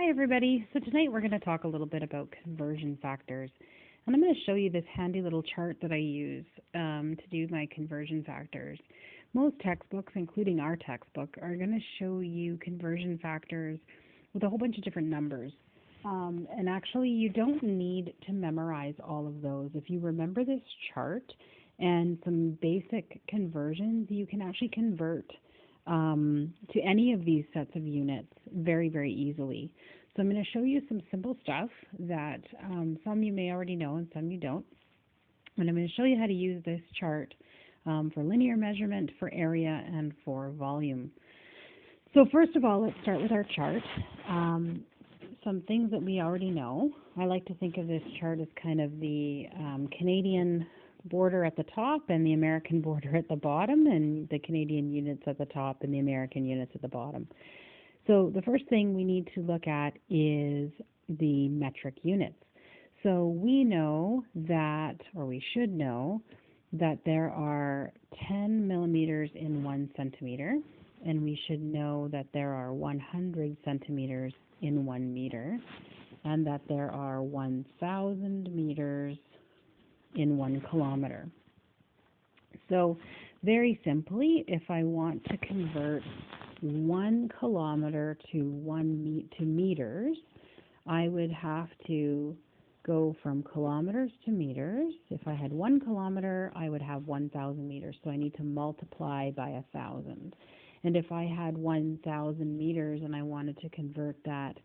Hi everybody. So tonight we're going to talk a little bit about conversion factors. And I'm going to show you this handy little chart that I use to do my conversion factors. Most textbooks, including our textbook, are going to show you conversion factors with a whole bunch of different numbers. And actually you don't need to memorize all of those. If you remember this chart and some basic conversions, you can actually convert to any of these sets of units very, very easily. So I'm going to show you some simple stuff that some you may already know and some you don't. And I'm going to show you how to use this chart for linear measurement, for area, and for volume. So first of all, let's start with our chart. Some things that we already know. I like to think of this chart as kind of the Canadian border at the top and the American border at the bottom, and the Canadian units at the top and the American units at the bottom. So the first thing we need to look at is the metric units. So we know that, or we should know, that there are 10 millimeters in 1 centimeter, and we should know that there are 100 centimeters in 1 meter, and that there are 1,000 meters in 1 kilometer. So very simply, if I want to convert 1 kilometer to meters, I would have to go from kilometers to meters. If I had 1 kilometer, I would have 1,000 meters. So I need to multiply by 1,000. And if I had 1,000 meters and I wanted to convert that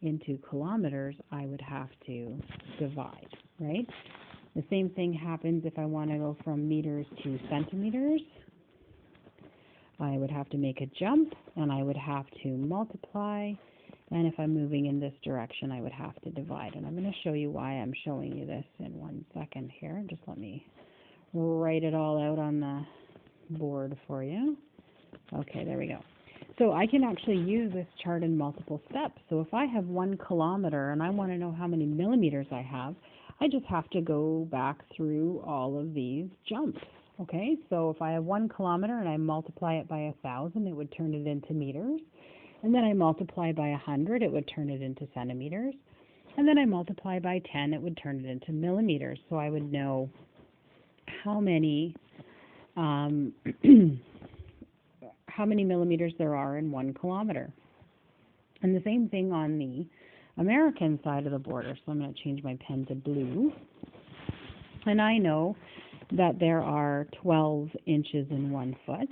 into kilometers, I would have to divide, right? The same thing happens if I want to go from meters to centimeters. I would have to make a jump, and I would have to multiply. And if I'm moving in this direction, I would have to divide. And I'm going to show you why I'm showing you this in 1 second here. Just let me write it all out on the board for you. Okay, there we go. So I can actually use this chart in multiple steps. So if I have 1 kilometer and I want to know how many millimeters I have, I just have to go back through all of these jumps. Okay, so if I have 1 kilometer and I multiply it by 1,000, it would turn it into meters. And then I multiply by 100, it would turn it into centimeters. And then I multiply by 10, it would turn it into millimeters. So I would know how many how many millimeters there are in 1 kilometer. And the same thing on the American side of the border. So I'm going to change my pen to blue. And I know that there are 12 inches in 1 foot.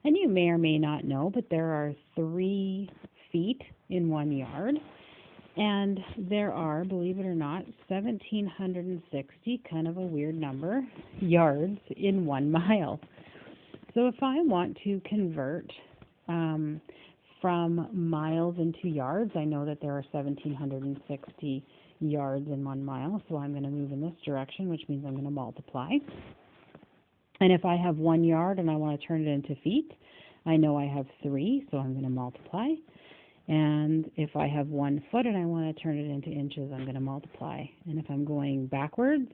And you may or may not know, but there are 3 feet in 1 yard. And there are, believe it or not, 1,760, kind of a weird number, yards in 1 mile. So if I want to convert from miles into yards, I know that there are 1,760 yards in 1 mile, so I'm going to move in this direction, which means I'm going to multiply. And if I have 1 yard and I want to turn it into feet, I know I have 3, so I'm going to multiply. And if I have 1 foot and I want to turn it into inches, I'm going to multiply. And if I'm going backwards,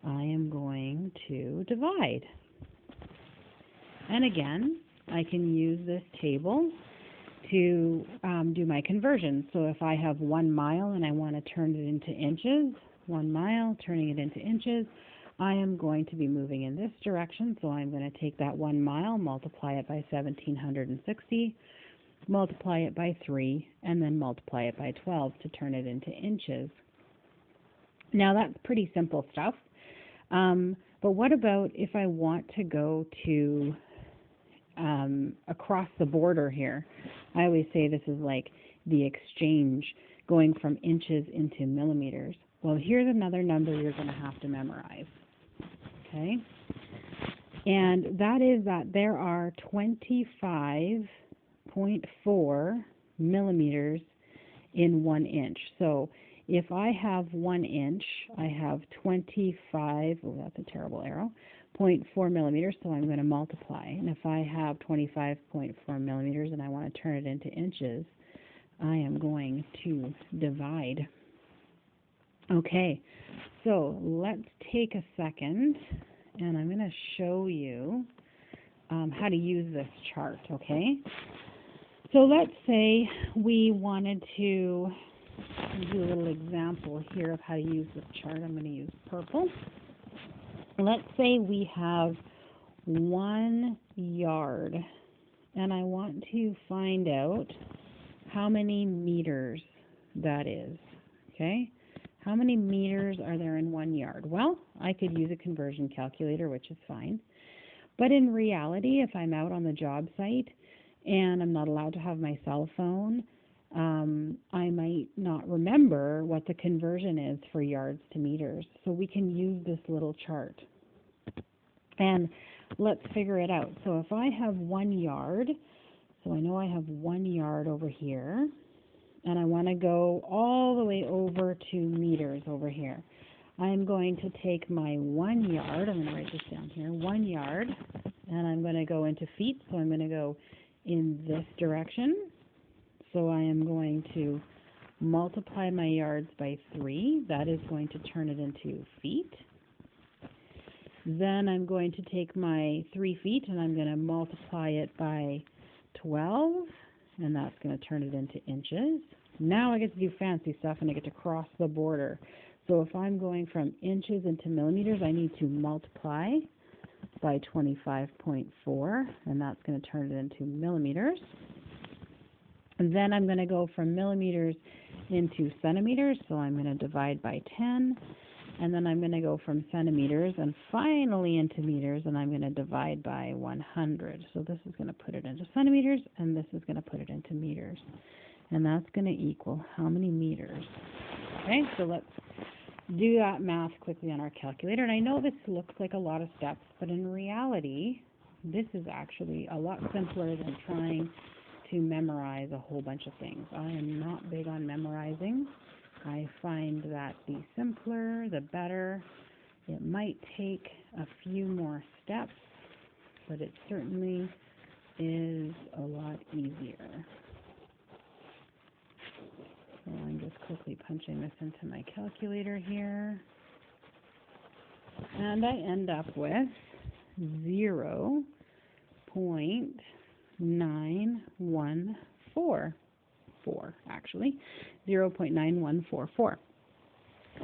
I am going to divide. And again, I can use this table to do my conversions. So if I have 1 mile and I want to turn it into inches, 1 mile, turning it into inches, I am going to be moving in this direction. So I'm going to take that 1 mile, multiply it by 1,760, multiply it by 3, and then multiply it by 12 to turn it into inches. Now that's pretty simple stuff. But what about if I want to go to across the border here? I always say this is like the exchange, going from inches into millimeters. Well, here's another number you're going to have to memorize. Okay? And that is that there are 25.4 millimeters in 1 inch. So if I have 1 inch, I have 25, oh, that's a terrible arrow, 0.4 millimeters, so I'm going to multiply. And if I have 25.4 millimeters and I want to turn it into inches, I am going to divide. Okay, so let's take a second, and I'm going to show you how to use this chart, okay? So let's say we wanted to do a little example here of how to use this chart. I'm going to use purple. Let's say we have 1 yard, and I want to find out how many meters that is. Okay? How many meters are there in 1 yard? Well, I could use a conversion calculator, which is fine. But in reality, if I'm out on the job site and I'm not allowed to have my cell phone, I might not remember what the conversion is for yards to meters. So we can use this little chart. And let's figure it out. So if I have 1 yard, so I know I have 1 yard over here, and I want to go all the way over to meters over here. I'm going to take my 1 yard, I'm going to write this down here, 1 yard, and I'm going to go into feet, so I'm going to go in this direction. So I am going to multiply my yards by 3. That is going to turn it into feet. Then I'm going to take my 3 feet and I'm going to multiply it by 12, and that's going to turn it into inches. Now I get to do fancy stuff and I get to cross the border. So if I'm going from inches into millimeters, I need to multiply by 25.4, and that's going to turn it into millimeters. And then I'm going to go from millimeters into centimeters, so I'm going to divide by 10. And then I'm going to go from centimeters and finally into meters, and I'm going to divide by 100. So this is going to put it into centimeters, and this is going to put it into meters. And that's going to equal how many meters? Okay, so let's do that math quickly on our calculator. And I know this looks like a lot of steps, but in reality, this is actually a lot simpler than trying to memorize a whole bunch of things. I am not big on memorizing. I find that the simpler, the better. It might take a few more steps, but it certainly is a lot easier. So I'm just quickly punching this into my calculator here. And I end up with 0.9144, actually, 0.9144.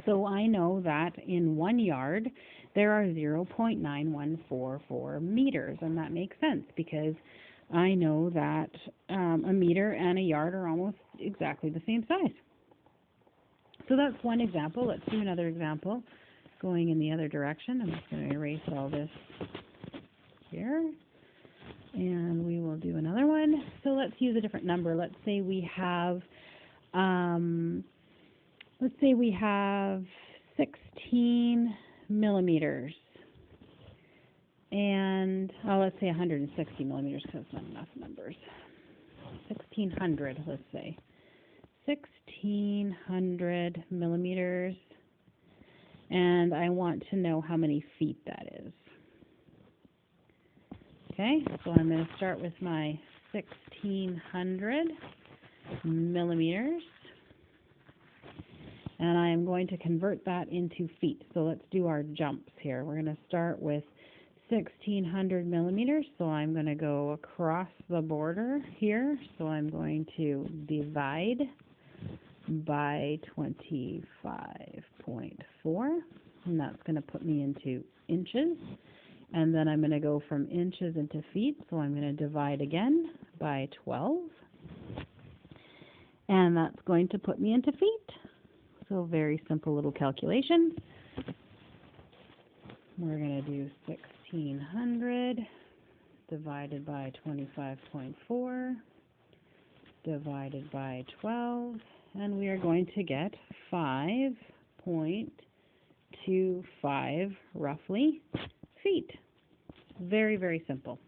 So I know that in 1 yard, there are 0.9144 meters, and that makes sense because I know that a meter and a yard are almost exactly the same size. So that's one example. Let's do another example going in the other direction. I'm just going to erase all this here, and we will do another one. So let's use a different number. Let's say we have 16 millimeters, and let's say 160 millimeters because that's not enough numbers. 1600, let's say. 1600 millimeters, and I want to know how many feet that is. Okay, so I'm going to start with my 1600 millimeters, and I am going to convert that into feet. So let's do our jumps here. We're going to start with 1600 millimeters, so I'm going to go across the border here. So I'm going to divide by 25.4, and that's going to put me into inches. And then I'm going to go from inches into feet, so I'm going to divide again by 12. And that's going to put me into feet. So very simple little calculation. We're going to do 1600 divided by 25.4 divided by 12. And we are going to get 5.25, roughly, feet. Very, very simple.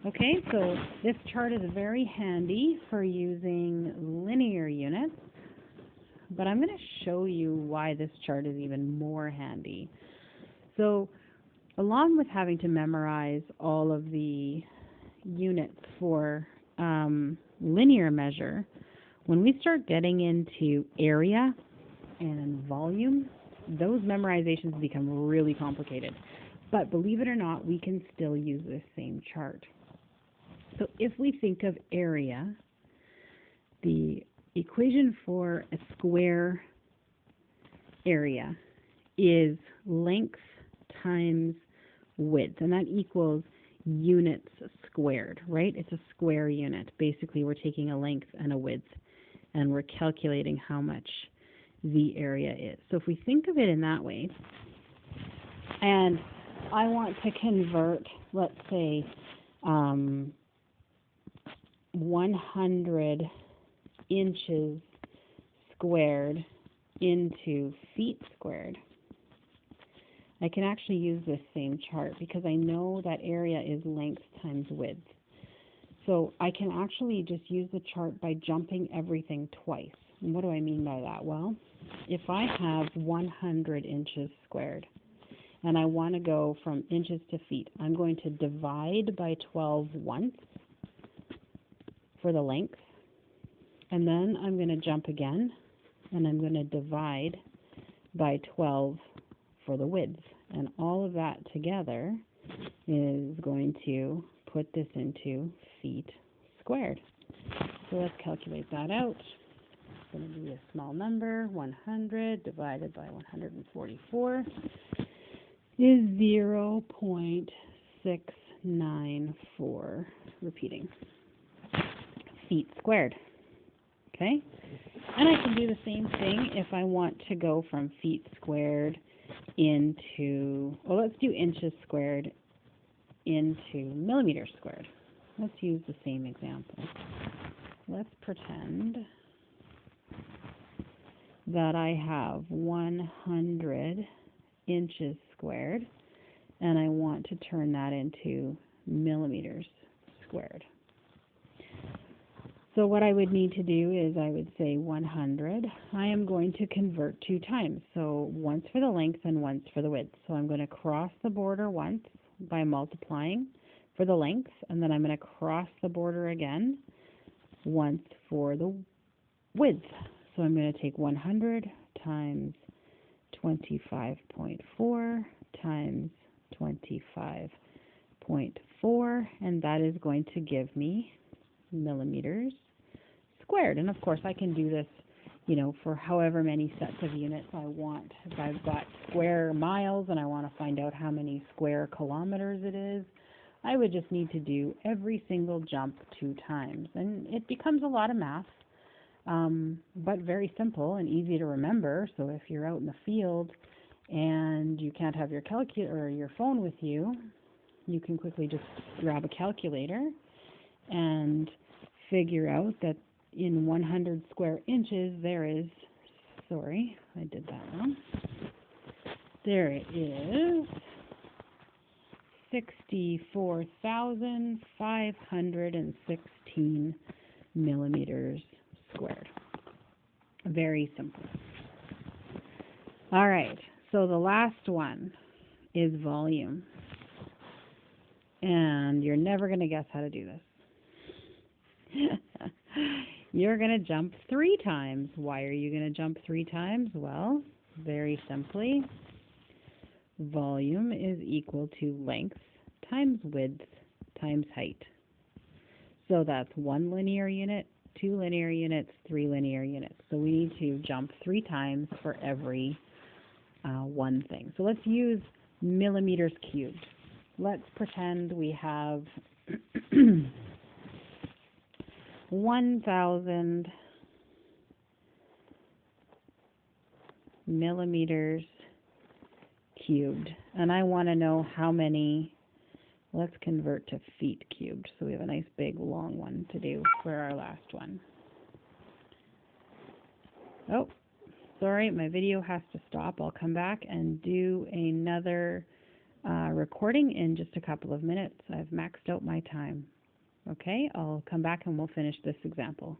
Okay, so this chart is very handy for using linear units, but I'm going to show you why this chart is even more handy. So along with having to memorize all of the units for linear measure, when we start getting into area and volume, those memorizations become really complicated. But believe it or not, we can still use this same chart. So if we think of area, the equation for a square area is length times width, and that equals units squared, right? It's a square unit. Basically, we're taking a length and a width, and we're calculating how much the area is. So if we think of it in that way, and I want to convert, let's say, 100 inches squared into feet squared, I can actually use this same chart because I know that area is length times width. So I can actually just use the chart by jumping everything twice. And what do I mean by that? Well, if I have 100 inches squared and I want to go from inches to feet, I'm going to divide by 12 once for the length, and then I'm going to jump again, and I'm going to divide by 12 for the width. And all of that together is going to put this into feet squared. So let's calculate that out. It's going to be a small number. 100 divided by 144 is 0.694, repeating, feet squared. Okay? And I can do the same thing if I want to go from feet squared into, well, let's do inches squared into millimeters squared. Let's use the same example. Let's pretend that I have 100 inches squared, and I want to turn that into millimeters squared. So what I would need to do is I would say 100. I am going to convert 2 times. So once for the length and once for the width. So I'm going to cross the border once by multiplying for the length, and then I'm going to cross the border again once for the width. So I'm going to take 100 times 25.4 times 25.4, and that is going to give me millimeters squared. And of course I can do this, for however many sets of units I want. If I've got square miles and I want to find out how many square kilometers it is, I would just need to do every single jump 2 times. And it becomes a lot of math, but very simple and easy to remember. So if you're out in the field and you can't have your calculator or your phone with you, you can quickly just grab a calculator and figure out that in 100 square inches there is, sorry, I did that wrong. There it is, 64,516 millimeters squared. Very simple. All right, so the last one is volume. And you're never going to guess how to do this. You're going to jump 3 times. Why are you going to jump 3 times? Well, very simply, volume is equal to length times width times height. So that's 1 linear unit, 2 linear units, 3 linear units. So we need to jump 3 times for every one thing. So let's use millimeters cubed. Let's pretend we have 1,000 millimeters cubed, and I want to know how many. Let's convert to feet cubed, so we have a nice big long one to do for our last one. Oh, sorry, my video has to stop. I'll come back and do another recording in just a couple of minutes. I've maxed out my time. Okay, I'll come back and we'll finish this example.